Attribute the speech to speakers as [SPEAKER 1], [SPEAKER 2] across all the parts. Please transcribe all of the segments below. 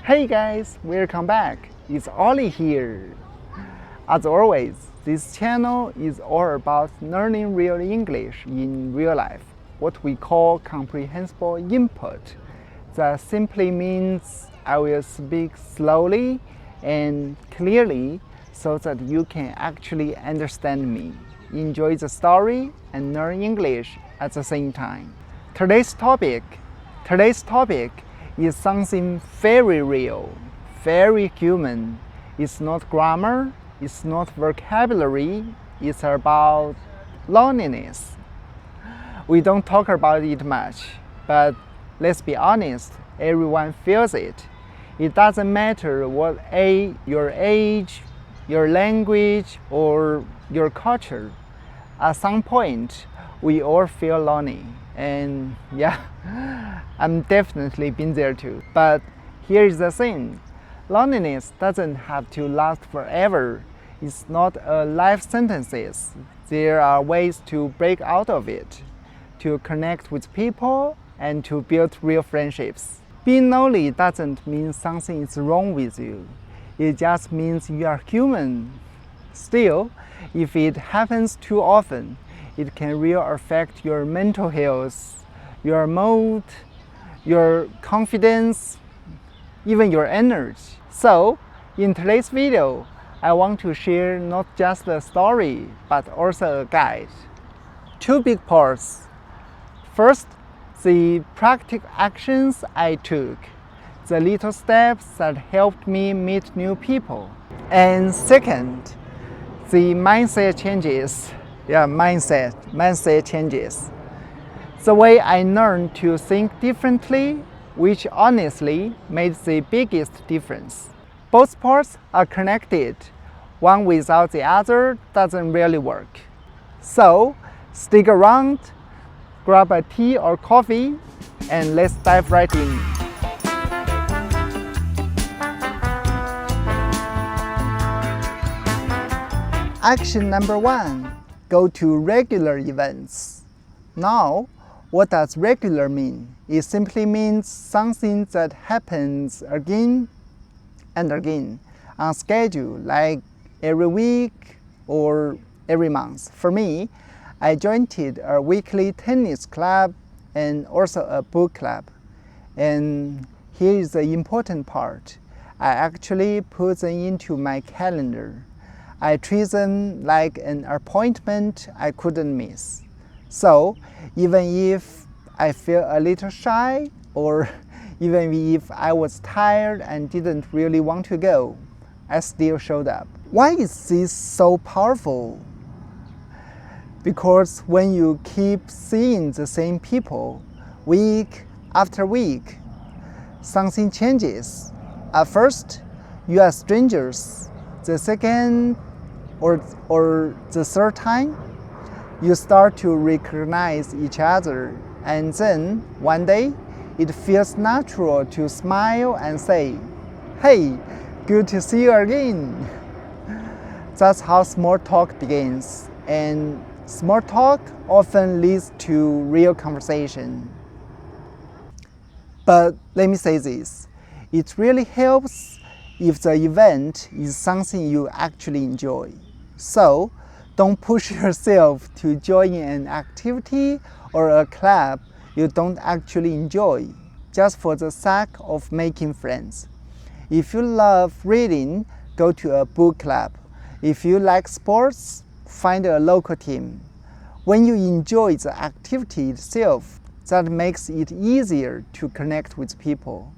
[SPEAKER 1] Hey guys, welcome back. It's Ollie here. As always, this channel is all about learning real English in real life, what we call comprehensible input. That simply means I will speak slowly and clearly so that you can actually understand me, enjoy the story, and learn English at the same time. Today's topic is something very real, very human. It's not grammar, it's not vocabulary, it's about loneliness. We don't talk about it much, but let's be honest, everyone feels it. It doesn't matter what your age, your language, or your culture. At some point, we all feel lonely. And yeah, I'm definitely been there too. But here's the thing. Loneliness doesn't have to last forever. It's not a life sentence. There are ways to break out of it, to connect with people, and to build real friendships. Being lonely doesn't mean something is wrong with you. It just means you are human. Still, if it happens too often, it can really affect your mental health, your mood, your confidence, even your energy. So, in today's video, I want to share not just a story, but also a guide. Two big parts. First, the practical actions I took, the little steps that helped me meet new people. And second, the mindset changes. Mindset changes. The way I learned to think differently, which honestly made the biggest difference. Both parts are connected. One without the other doesn't really work. So, stick around, grab a tea or coffee, and let's dive right in. Action number 1. Go to regular events. Now, what does regular mean? It simply means something that happens again and again on schedule, like every week or every month. For me, I joined a weekly tennis club and also a book club. And here is the important part. I actually put them into my calendar. I treat them like an appointment I couldn't miss. So, even if I feel a little shy, or even if I was tired and didn't really want to go, I still showed up. Why is this so powerful? Because when you keep seeing the same people week after week, something changes. At first, you are strangers. The second or the third time, you start to recognize each other, and then one day it feels natural to smile and say, "Hey, good to see you again." That's how small talk begins, and small talk often leads to real conversation. But let me say this, it really helps if the event is something you actually enjoy. So, don't push yourself to join an activity or a club you don't actually enjoy, just for the sake of making friends. If you love reading, go to a book club. If you like sports, find a local team. When you enjoy the activity itself, that makes it easier to connect with people.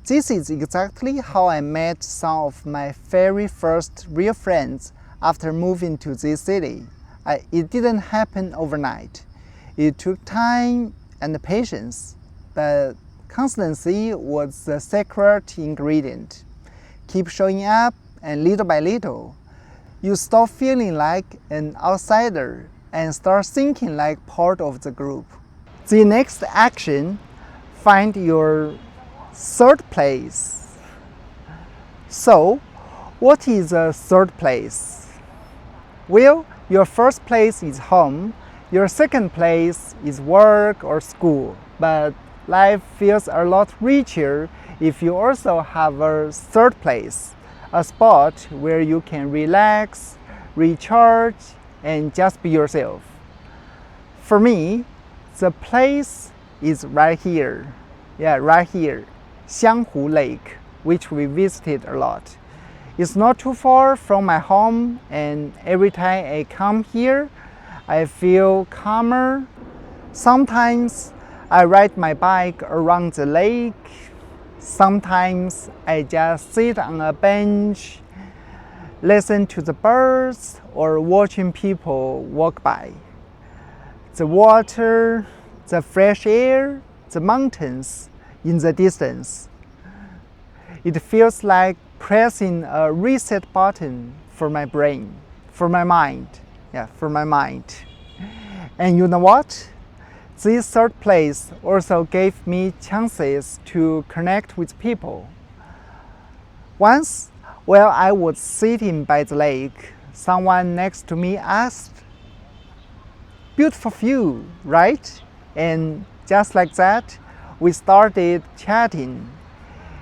[SPEAKER 1] This is exactly how I met some of my very first real friends after moving to this city. It didn't happen overnight. It took time and patience, but constancy was the secret ingredient. Keep showing up, and little by little, you stop feeling like an outsider and start thinking like part of the group. The next action, find your third place. So, what is a third place? Well, your first place is home, your second place is work or school, but life feels a lot richer if you also have a third place, a spot where you can relax, recharge, and just be yourself. For me, the place is right here. Yeah, right here, Hangzhou Lake, which we visited a lot. It's not too far from my home, and every time I come here, I feel calmer. Sometimes I ride my bike around the lake. Sometimes I just sit on a bench, listen to the birds, or watching people walk by. The water, the fresh air, the mountains in the distance. It feels like pressing a reset button for my brain, for my mind. And you know what? This third place also gave me chances to connect with people. Once, while I was sitting by the lake, someone next to me asked, "Beautiful view, right?" And just like that, we started chatting.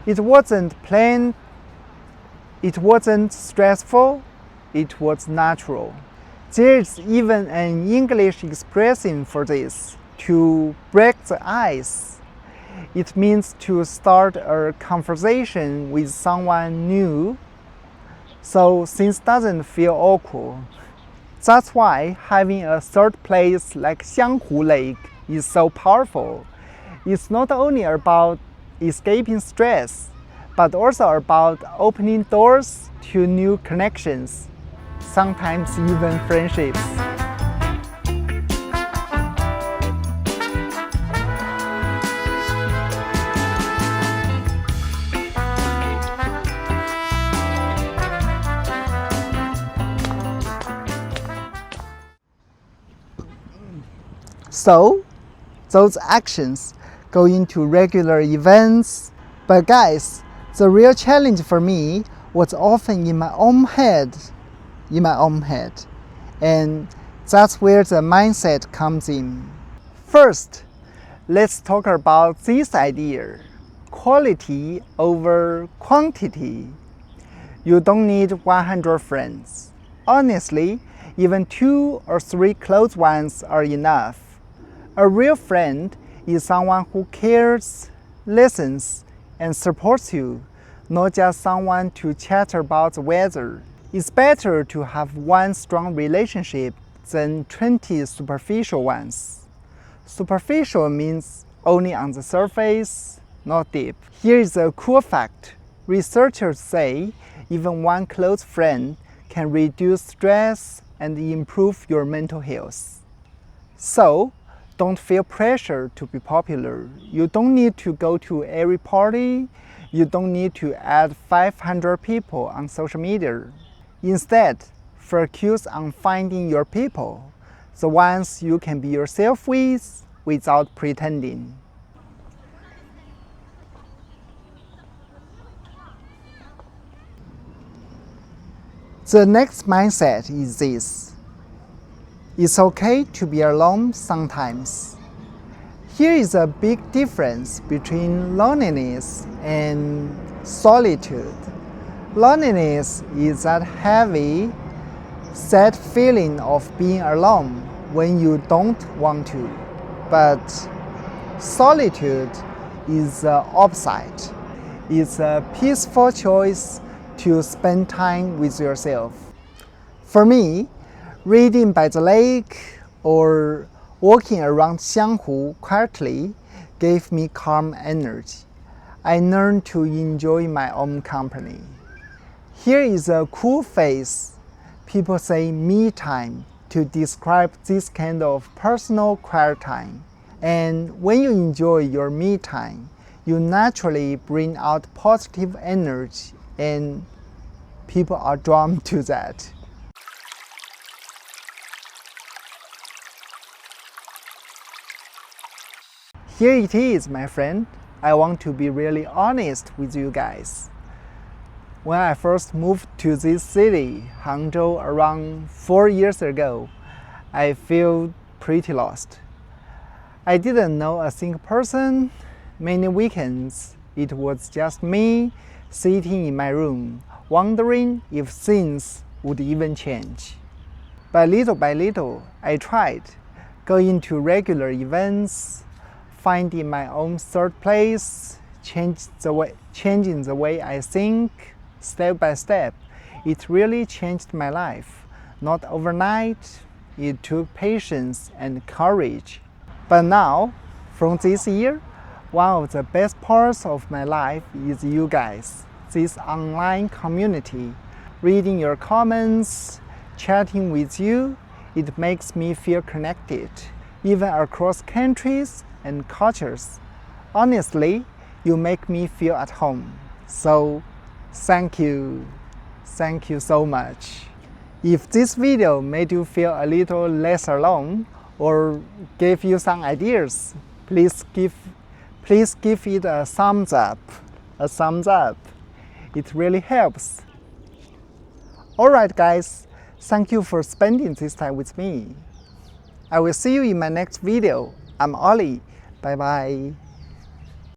[SPEAKER 1] It wasn't planned, it wasn't stressful, it was natural. There's even an English expression for this, to break the ice. It means to start a conversation with someone new, so things doesn't feel awkward. That's why having a third place like Hangzhou Lake is so powerful. It's not only about escaping stress, but also about opening doors to new connections, sometimes even friendships. So, those actions go into regular events. But guys, the real challenge for me was often in my own head. And that's where the mindset comes in. First, let's talk about this idea: quality over quantity. You don't need 100 friends. Honestly, even 2 or 3 close ones are enough. A real friend is someone who cares, listens, and supports you, not just someone to chat about the weather. It's better to have one strong relationship than 20 superficial ones. Superficial means only on the surface, not deep. Here is a cool fact. Researchers say even one close friend can reduce stress and improve your mental health. So, don't feel pressure to be popular. You don't need to go to every party. You don't need to add 500 people on social media. Instead, focus on finding your people, the ones you can be yourself with without pretending. The next mindset is this: it's okay to be alone sometimes. Here is a big difference between loneliness and solitude. Loneliness is that heavy, sad feeling of being alone when you don't want to. But solitude is the opposite. It's a peaceful choice to spend time with yourself. For me, reading by the lake or walking around Hangzhou quietly gave me calm energy. I learned to enjoy my own company. Here is a cool phrase. People say me time to describe this kind of personal quiet time. And when you enjoy your me time, you naturally bring out positive energy, and people are drawn to that. Here it is, my friend. I want to be really honest with you guys. When I first moved to this city, Hangzhou, around 4 years ago, I felt pretty lost. I didn't know a single person. Many weekends It was just me sitting in my room, wondering if things would even change. But little by little, I tried, going to regular events, finding my own third place, changing the way I think, step by step. It really changed my life. Not overnight, it took patience and courage. But now, from this year, one of the best parts of my life is you guys, this online community. Reading your comments, chatting with you, it makes me feel connected, even across countries and cultures. Honestly, you make me feel at home. So, thank you. Thank you so much. If this video made you feel a little less alone or gave you some ideas, please give it a thumbs up. A thumbs up. It really helps. Alright guys, thank you for spending this time with me. I will see you in my next video. I'm Ollie. Bye bye.